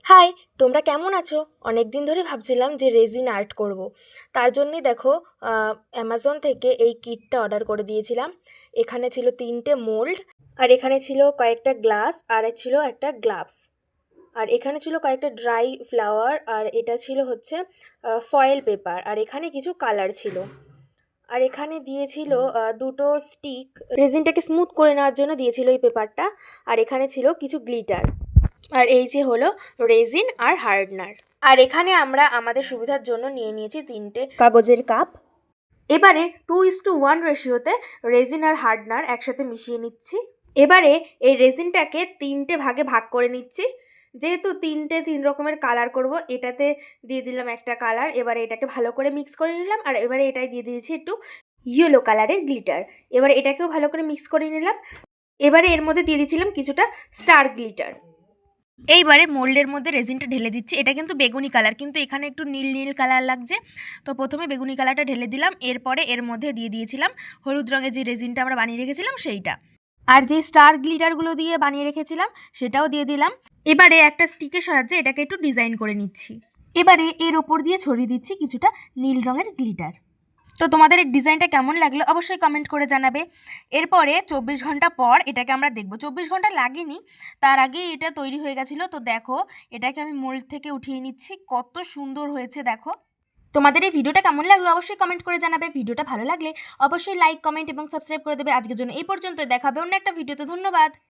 High, তোমরা কেমন আছো? অনেক দিন ধরে ভাবছিলাম যে রেজিন আর্ট করব। তার জন্যই দেখো অ্যামাজন থেকে এই কিটটা অর্ডার করে দিয়েছিলাম। এখানে ছিল 3টে মোল্ড, আর এখানে ছিল কয়েকটা গ্লাস, আর ছিল একটা গ্লাভস, আর এখানে ছিল কয়েকটা ড্রাই ফ্লাওয়ার, আর এটা ছিল হচ্ছে ফয়েল পেপার, আর এখানে কিছু কালার ছিল। আর এখানে দিয়েছিল দুটো স্টিক, রেজিনটাকে স্মুথ করে নেওয়ার জন্য দিয়েছিল এই পেপারটা। আর এখানে ছিল কিছু গ্লিটার। আর এই যে হলো রেজিন আর হার্ডনার। আর এখানে আমরা আমাদের সুবিধার জন্য নিয়ে নিয়েছি 3টে কাগজের কাপ। এবারে 2:1 রেশিওতে রেজিন আর হার্ডনার একসাথে মিশিয়ে নিচ্ছি। এবারে এই রেজিনটাকে 3টে ভাগে ভাগ করে নিচ্ছি। যেহেতু 3 রকমের কালার করব, এটাতে দিয়ে দিলাম একটা কালার। এবারে এটাকে ভালো করে মিক্স করে নিলাম, আর এবারে এটাই দিয়ে দিয়েছি একটু ইয়েলো কালারের গ্লিটার। এবারে এটাকেও ভালো করে মিক্স করে নিলাম। এবারে এর মধ্যে দিয়ে দিয়েছিলাম কিছুটা স্টার গ্লিটার। এইবারে মোল্ডের মধ্যে রেজিনটা ঢেলে দিচ্ছি। এটা কিন্তু বেগুনি কালার, কিন্তু এখানে একটু নীল নীল কালার লাগছে। তো প্রথমে বেগুনি কালারটা ঢেলে দিলাম, এরপরে এর মধ্যে দিয়ে দিয়েছিলাম হলুদ রঙের যে রেজিনটা আমরা বানিয়ে রেখেছিলাম সেইটা, আর যে স্টার গ্লিটারগুলো দিয়ে বানিয়ে রেখেছিলাম সেটাও দিয়ে দিলাম। এবারে একটা স্টিকের সাহায্যে এটাকে একটু ডিজাইন করে নিচ্ছি। এবারে এর ওপর দিয়ে ছড়িয়ে দিচ্ছি কিছুটা নীল রঙের গ্লিটার। তো তোমাদের এই ডিজাইনটা কেমন লাগলো অবশ্যই কমেন্ট করে জানাবে। এরপরে 24 ঘন্টা পর এটাকে আমরা দেখব। 24 ঘন্টা লাগেনি, তার আগেই এটা তৈরি হয়ে গেছিলো। তো দেখো, এটাকে আমি মোল্ড থেকে উঠিয়ে নিচ্ছি। কত সুন্দর হয়েছে দেখো। তোমাদের এই ভিডিওটা কেমন লাগলো অবশ্যই কমেন্ট করে জানাবে। ভিডিওটা ভালো লাগলে অবশ্যই লাইক, কমেন্ট এবং সাবস্ক্রাইব করে দেবে। আজকের জন্য এই পর্যন্ত, দেখা হবে অন্য একটা ভিডিওতে। ধন্যবাদ।